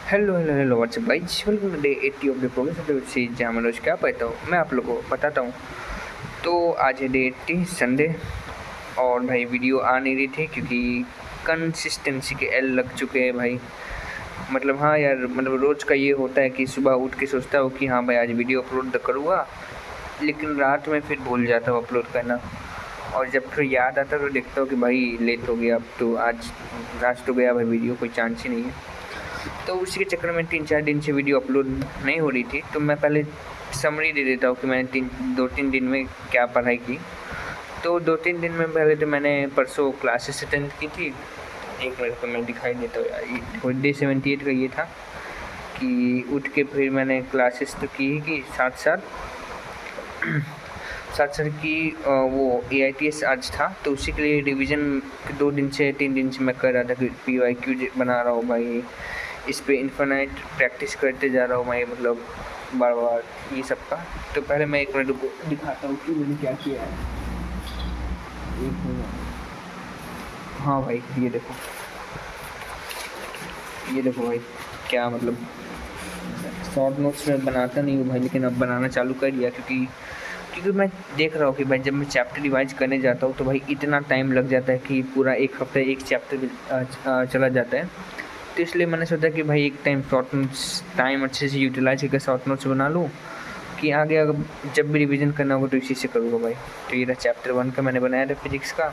Hello hello hello what's up guys, welcome to day 80 of the progress series जहाँ मैं रोज क्या पढ़ता हूँ मैं आप लोगों को बताता हूँ। तो आज है डे 80 संडे और भाई वीडियो आ नहीं रही थी क्योंकि कंसिस्टेंसी के एल लग चुके हैं भाई। मतलब हाँ यार, मतलब रोज़ का ये होता है कि सुबह उठ के सोचता हूँ कि हाँ भाई आज वीडियो अपलोड तो करूँगा, लेकिन रात में फिर भूल जाता हूँ अपलोड करना। और जब फिर याद आता तो देखता हूँ कि भाई लेट हो गया, अब तो आज तो गया भाई, वीडियो कोई चांस ही नहीं है। तो उसी के चक्कर में 3-4 दिन से वीडियो अपलोड नहीं हो रही थी। तो मैं पहले समरी दे देता हूँ कि मैंने 2-3 दिन में क्या पढ़ाई की। तो 2-3 दिन में पहले तो मैंने परसों क्लासेस अटेंड की थी। एक मिनट को मैं दिखाई देता हूँ यार, डे 78 का ये था कि उठ के फिर मैंने क्लासेस तो की ही की, साथ साथ की वो AITS आज था तो उसी के लिए रिवीजन 2 दिन से 3 दिन से मैं कर रहा था कि PYQ बना रहा हूँ भाई। इस पे इन्फिनाइट प्रैक्टिस करते जा रहा हूँ मैं, मतलब बार बार ये सब का। तो पहले मैं एक मिनट को दिखाता हूँ कि मैंने क्या किया है। एक मिनट, हाँ भाई ये देखो भाई, क्या मतलब शॉर्ट नोट्स में बनाता नहीं हूँ भाई, लेकिन अब बनाना चालू कर दिया क्योंकि मैं देख रहा हूँ कि भाई जब मैं चैप्टर रिवाइज करने जाता हूँ तो भाई इतना टाइम लग जाता है कि पूरा एक हफ्ते एक चैप्टर चला जाता है। तो इसलिए मैंने सोचा कि भाई एक शॉर्ट नोट्स टाइम अच्छे से यूटिलाइज करके शॉर्ट नोट्स बना लूँ कि आगे अगर जब भी रिवीजन करना होगा तो इसी से करूँगा भाई। तो ये रहा चैप्टर 1 का मैंने बनाया था फिजिक्स का।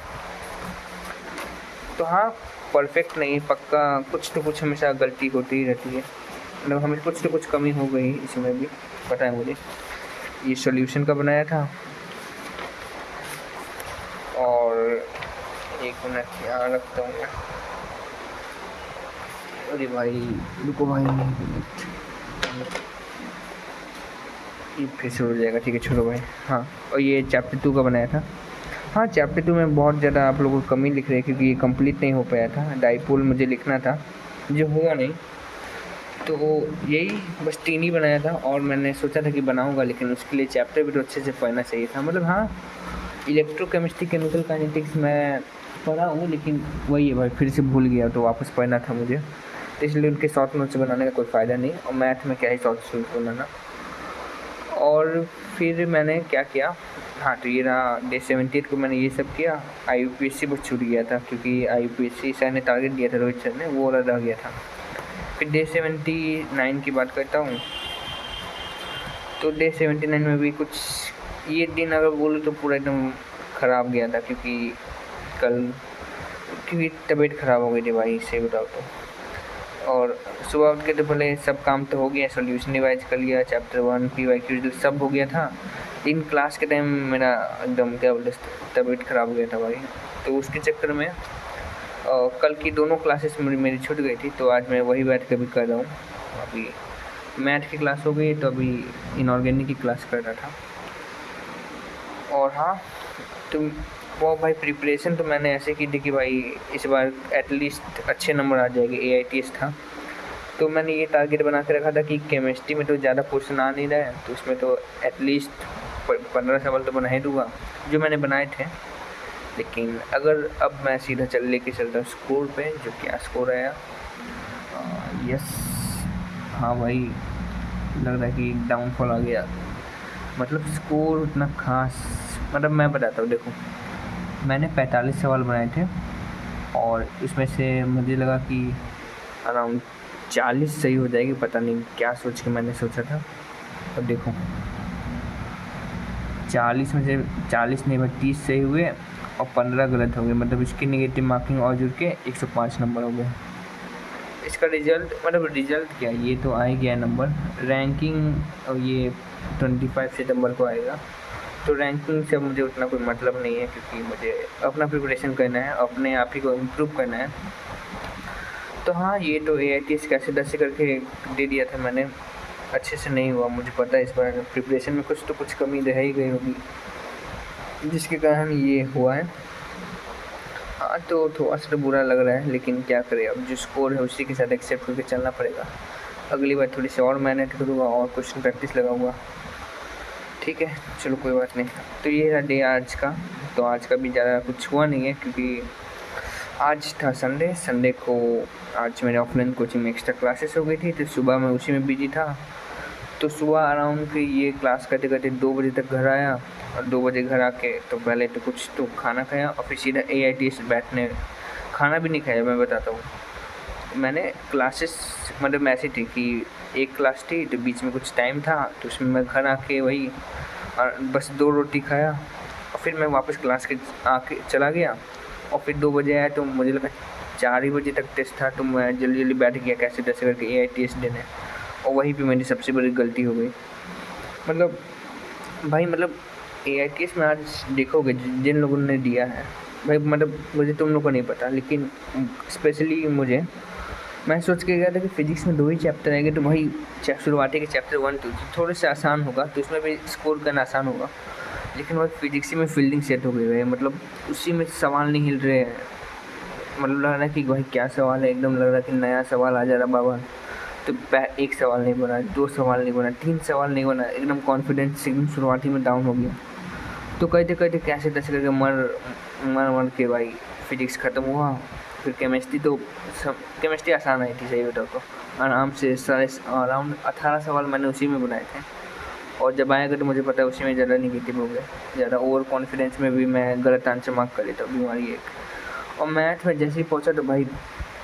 तो हाँ, परफेक्ट नहीं पक्का, कुछ तो कुछ हमेशा गलती होती ही रहती है, मतलब हमें कुछ तो कुछ कमी हो गई इसमें भी, पता है मुझे। ये सॉल्यूशन का बनाया था और एक मिनट यहाँ रखता हूँ मैं। अरे भाई रुको भाई, ये फिर से हो जाएगा, ठीक है छोड़ो भाई। हाँ, और ये चैप्टर 2 का बनाया था। हाँ, चैप्टर 2 में बहुत ज़्यादा आप लोगों को कमी लिख रहे हैं क्योंकि ये कंप्लीट नहीं हो पाया था। डाइपोल मुझे लिखना था जो हुआ नहीं, तो यही बस 3 ही बनाया था। और मैंने सोचा था कि बनाऊंगा, लेकिन उसके लिए चैप्टर भी तो अच्छे से पढ़ना चाहिए था। मतलब हाँ, इलेक्ट्रोकेमिस्ट्री केमिकल काइनेटिक्स मैं पढ़ा हूँ, लेकिन वही है भाई, फिर से भूल गया तो वापस पढ़ना था मुझे। तो इसलिए उनके शॉर्ट नोट्स बनाने का कोई फ़ायदा नहीं, और मैथ में क्या ही शॉर्ट नोट्स बनाना। और फिर मैंने क्या किया, हाँ तो ये रहा डे 78 को मैंने ये सब किया। IUPAC बस छूट गया था क्योंकि IUPAC सर ने टारगेट दिया था, रोहित सर ने, वो वाला रह गया था। फिर डे 79 की बात करता हूँ। तो डे 79 में भी कुछ, ये दिन अगर बोलूँ तो पूरा एकदम ख़राब गया था क्योंकि तबीयत ख़राब हो गई थी भाई, सही बताओ तो। और सुबह उठ के तो पहले सब काम तो हो गया, सॉल्यूशन रिवाइज कर लिया, चैप्टर 1 PYQ सब हो गया था। इन क्लास के टाइम मेरा एकदम क्या बोलते तबीयत ख़राब हो गया था भाई। तो उसके चक्कर में कल की दोनों क्लासेस मेरी छूट गई थी, तो आज मैं वही बैठ के भी कर रहा हूँ। अभी मैथ की क्लास हो गई तो अभी इनऑर्गेनिक की क्लास कर रहा था। और हाँ, तो वो भाई प्रिपरेशन तो मैंने ऐसे की थी कि भाई इस बार एटलीस्ट अच्छे नंबर आ जाएंगे। AITS था तो मैंने ये टारगेट बना के रखा था कि केमिस्ट्री में तो ज़्यादा क्वेश्चन आ नहीं रहा है, तो उसमें तो एटलीस्ट 15 सवाल तो बना ही दूँगा जो मैंने बनाए थे। लेकिन अगर अब मैं सीधा लेके चलता हूँ स्कोर पे, जो क्या स्कोर आया, यस, हाँ भाई लग रहा है कि डाउनफॉल आ गया। मतलब स्कोर उतना खास, मतलब मैं बताता हूँ, देखो मैंने 45 सवाल बनाए थे और इसमें से मुझे लगा कि अराउंड 40 सही हो जाएगी, पता नहीं क्या सोच के मैंने सोचा था। और देखो 40 में से 40 नहीं भाई 30 सही हुए और 15 गलत हो गए, मतलब इसकी नेगेटिव मार्किंग और जुड़ के 105 नंबर हो गए। इसका रिजल्ट, मतलब रिजल्ट क्या, ये तो आ ही गया नंबर। रैंकिंग और ये 25 सितंबर को आएगा। तो रैंकिंग से मुझे उतना कोई मतलब नहीं है क्योंकि मुझे अपना प्रिपरेशन करना है, अपने आप ही को इम्प्रूव करना है। तो हाँ, ये तो AITS कैसे तैसे करके दे दिया था मैंने, अच्छे से नहीं हुआ मुझे पता है। इस बार प्रिपरेशन में कुछ तो कुछ कमी रह ही गई होगी जिसके कारण ये हुआ है। हाँ, तो थोड़ा सा बुरा लग रहा है, लेकिन क्या करें, अब जो स्कोर है उसी के साथ एक्सेप्ट करके चलना पड़ेगा। अगली बार थोड़ी सी और मेहनत करूँगा और क्वेश्चन प्रैक्टिस लगाऊंगा, ठीक है चलो कोई बात नहीं। तो ये है डे आज का। तो आज का भी ज़्यादा कुछ हुआ नहीं है क्योंकि आज था संडे को आज मेरे ऑफलाइन कोचिंग में एक्स्ट्रा क्लासेस हो गई थी, तो सुबह मैं उसी में बिजी था। तो सुबह अराउंड के ये क्लास करते करते 2 बजे तक घर आया, और 2 बजे घर आके तो पहले तो कुछ तो खाना खाया और फिर सीधा AITS बैठने। खाना भी नहीं खाया, मैं बताता हूँ। मैंने क्लासेस मतलब ऐसी थी कि एक क्लास थी तो बीच में कुछ टाइम था, तो उसमें मैं घर आके वही और बस 2 रोटी खाया और फिर मैं वापस क्लास के आके चला गया। और फिर 2 बजे आया तो मुझे लगा 4 ही बजे तक टेस्ट था, तो मैं जल्दी जल्दी बैठ गया कैसे तैसे करके AITS देने। और वहीं पे मेरी सबसे बड़ी गलती हो गई। मतलब भाई मतलब AITS में आज देखोगे जिन लोगों ने दिया है भाई, मतलब मुझे तुम लोग को नहीं पता, लेकिन स्पेशली मुझे, मैं सोच के गया था कि फिजिक्स में 2 ही चैप्टर आएंगे, तो भाई शुरुआती के चैप्टर 1 2 थोड़े से आसान होगा, तो उसमें भी स्कोर करना आसान होगा। लेकिन भाई फिजिक्स में फील्डिंग सेट हो गई है, मतलब उसी में सवाल नहीं हिल रहे हैं। मतलब लग रहा है कि भाई क्या सवाल है, एकदम लग रहा है कि नया सवाल आ जा रहा बाबा। तो एक सवाल नहीं बना, 2 सवाल नहीं बना, 3 सवाल नहीं बना, एकदम कॉन्फिडेंस एकदम शुरुआती में डाउन हो गया। तो कहते कहते कैसे तैसे करके मर के भाई फिजिक्स ख़त्म हुआ। फिर केमिस्ट्री तो सब केमिस्ट्री आसान आई थी, सही बताओ तो आराम से सारे अराउंड 18 सवाल मैंने उसी में बनाए थे। और जब आएगा तो मुझे पता है उसी में ज़्यादा निगेटिव हो गया, ज़्यादा ओवर कॉन्फिडेंस में भी मैं गलत आंसर मार्क कर लेता हूँ, बीमारी एक। और मैथ में जैसे ही पहुँचा तो भाई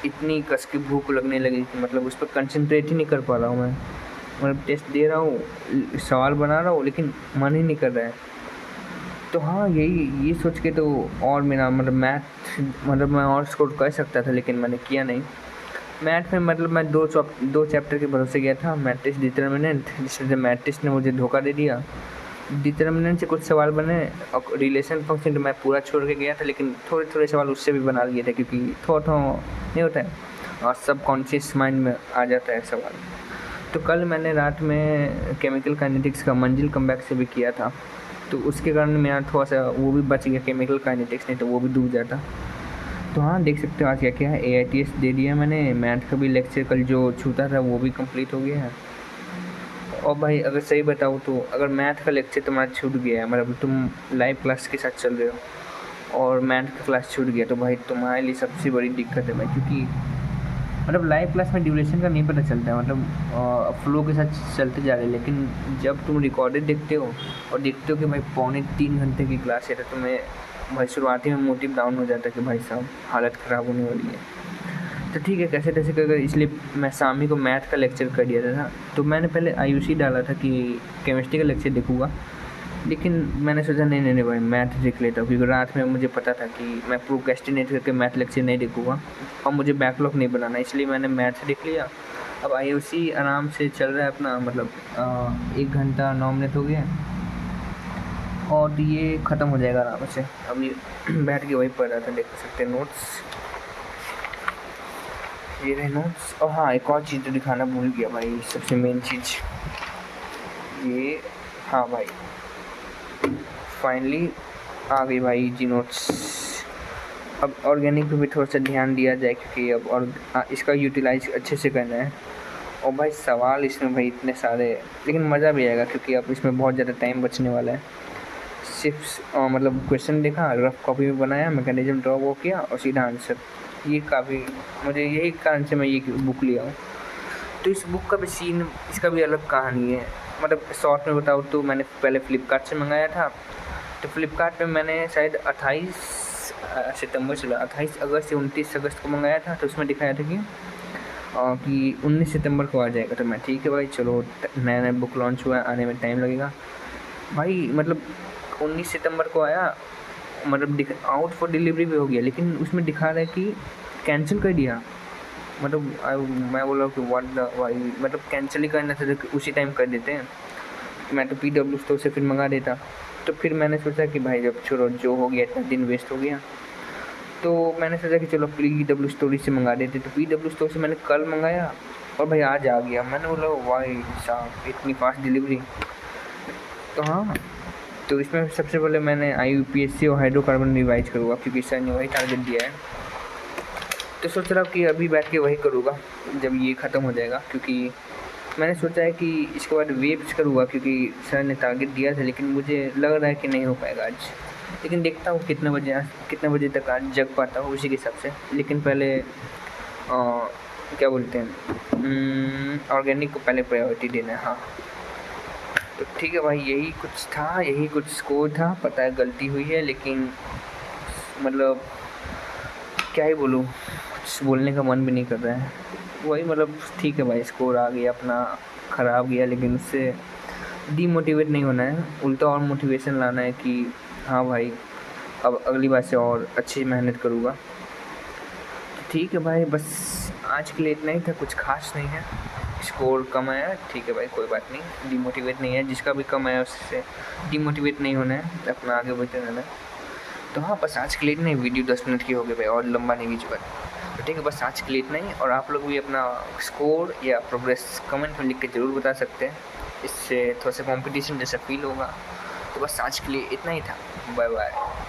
इतनी कस की भूख लगने लगी कि मतलब उस पर कंसंट्रेट ही नहीं कर पा रहा हूँ मैं। मतलब टेस्ट दे रहा हूँ, सवाल बना रहा हूँ, लेकिन मन ही नहीं कर रहा है। तो हाँ, यही ये सोच के तो और मेरा मतलब मैथ मतलब मैं और स्कोर कर सकता था, लेकिन मैंने किया नहीं। मैथ में मतलब मैं 2 चैप्टर के भरोसे गया था, मैट्रिक्स डिटर्मिनेंट, जिसमें मैट्रिक्स ने मुझे धोखा दे दिया। डिटर्मिनेंट से कुछ सवाल बने और रिलेशन फंक्शन तो मैं पूरा छोड़ के गया था, लेकिन थोड़े थोड़े सवाल उससे भी बना लिए थे, क्योंकि थोड़ा नहीं होता है और सब कॉन्शियस माइंड में आ जाता है सवाल। तो कल मैंने रात में केमिकल काइनेटिक्स का मंजिल कमबैक से भी किया था, तो उसके कारण मेरा थोड़ा सा वो भी बच गया केमिकल काइनेटिक्स, नहीं तो वो भी डूब जाता। तो हाँ, देख सकते हो आज क्या क्या है, AITS दे दिया मैंने। मैथ का भी लेक्चर कल जो छूटा था वो भी कंप्लीट हो गया है। और भाई अगर सही बताऊँ तो अगर मैथ का लेक्चर तुम्हारा छूट गया है, मतलब तुम लाइव क्लास के साथ चल रहे हो और मैथ का क्लास छूट गया, तो भाई तुम्हारे लिए सबसे बड़ी दिक्कत है भाई, क्योंकि मतलब लाइव क्लास में ड्यूरेशन का नहीं पता चलता है, मतलब फ्लो के साथ चलते जा रहे हैं। लेकिन जब तुम रिकॉर्डेड देखते हो और देखते हो कि भाई 2.25 घंटे की क्लास है, तो तुम्हें भाई शुरुआती में मोटिव डाउन हो जाता है कि भाई साहब हालत ख़राब होने वाली है। तो ठीक है, कैसे कैसे कर, इसलिए मैं शामी को मैथ का लेक्चर कर दिया था ना। तो मैंने पहले IUC डाला था कि केमिस्ट्री का लेक्चर देखूँगा, लेकिन मैंने सोचा नहीं भाई मैथ देख लेता हूँ, क्योंकि रात में मुझे पता था कि मैं प्रोक्रेस्टिनेट करके मैथ लेक्चर नहीं देखूँगा और मुझे बैकलॉग नहीं बनाना, इसलिए मैंने मैथ देख लिया। अब IUC आराम से चल रहा है अपना, मतलब 1 घंटा 9 मिनट हो गया और ये ख़त्म हो जाएगा आराम से। अभी बैठ के वही पढ़ रहा था, देख सकते हैं नोट्स, ये रहे नोट्स। और हाँ, एक और चीज़ तो दिखाना भूल गया भाई, सबसे मेन चीज़ ये। हाँ भाई, फाइनली आ गई भाई जी नोट्स। अब ऑर्गेनिक पे भी थोड़ा सा ध्यान दिया जाए, क्योंकि अब और इसका यूटिलाइज अच्छे से करना है। और भाई सवाल इसमें भाई इतने सारे, लेकिन मज़ा भी आएगा क्योंकि अब इसमें बहुत ज़्यादा टाइम बचने वाला है। सिर्फ मतलब क्वेश्चन देखा, रफ कॉपी में बनाया, मैकेनिज्म ड्रॉ वो किया और सीधा आंसर। ये काफ़ी, मुझे यही कारण से मैं ये बुक लिया हूँ। तो इस बुक का भी सीन, इसका भी अलग कहानी है। मतलब शॉर्ट में बताऊँ तो मैंने पहले फ्लिपकार्ट से मंगाया था। तो फ्लिपकार्ट पे मैंने शायद 28 सितंबर चला 28 अगस्त या 29 अगस्त को मंगाया था। तो उसमें दिखाया था कि 19 सितंबर को आ जाएगा। तो मैं ठीक है भाई, चलो नया नया बुक लॉन्च हुआ है, आने में टाइम लगेगा भाई। मतलब 19 सितंबर को आया, मतलब आउट फॉर डिलीवरी भी हो गया, लेकिन उसमें दिखा रहा है कि कैंसिल कर दिया। मतलब मैं बोला कि व्हाट द वाई, मतलब कैंसिल ही करना था तो उसी टाइम कर देते हैं। मैं तो PW स्टोर से फिर मंगा देता। तो फिर मैंने सोचा कि भाई जब छोड़ो, जो हो गया इतना दिन वेस्ट हो गया, तो मैंने सोचा कि चलो PW स्टोर से मंगा देते। तो PW स्टोर से मैंने कल मंगाया और भाई आज आ गया। मैंने बोला भाई साहब इतनी फास्ट डिलीवरी। तो हाँ, तो इसमें सबसे पहले मैंने IUPAC और हाइड्रोकार्बन रिवाइज करूँगा, क्योंकि सर ने वही टारगेट दिया है। तो सोच रहा हूँ कि अभी बैठ के वही करूँगा जब ये ख़त्म हो जाएगा, क्योंकि मैंने सोचा है कि इसके बाद वेव्स करूँगा, क्योंकि सर ने टारगेट दिया था, लेकिन मुझे लग रहा है कि नहीं हो पाएगा आज। लेकिन देखता हूँ कितने बजे तक आज जग पाता हूँ उसी के हिसाब से। लेकिन पहले क्या बोलते हैं, ऑर्गेनिक को पहले प्रायोरिटी देना है। हाँ, तो ठीक है भाई, यही कुछ था, यही कुछ स्कोर था। पता है गलती हुई है, लेकिन मतलब क्या ही बोलूँ, कुछ बोलने का मन भी नहीं कर रहा है। वही मतलब ठीक है भाई, स्कोर आ गया अपना, ख़राब गया, लेकिन उससे डीमोटिवेट नहीं होना है, उल्टा और मोटिवेशन लाना है कि हाँ भाई अब अगली बार से और अच्छी मेहनत करूँगा। तो ठीक है भाई, बस आज के लिए इतना ही था, कुछ खास नहीं है। स्कोर कम आया, ठीक है भाई, कोई बात नहीं, डीमोटिवेट नहीं है। जिसका भी कम आया उससे डीमोटिवेट नहीं होना है, अपना आगे बढ़ते रहना है। तो हाँ, बस आज के लिए इतना ही। वीडियो 10 मिनट की हो गई भाई, और लंबा नहीं खींचूँगा। तो ठीक है, बस आज के लिए इतना ही। और आप लोग भी अपना स्कोर या प्रोग्रेस कमेंट में लिख के ज़रूर बता सकते हैं, इससे थोड़ा सा कंपटीशन जैसा फील होगा। तो बस आज के लिए इतना ही था। Bye bye.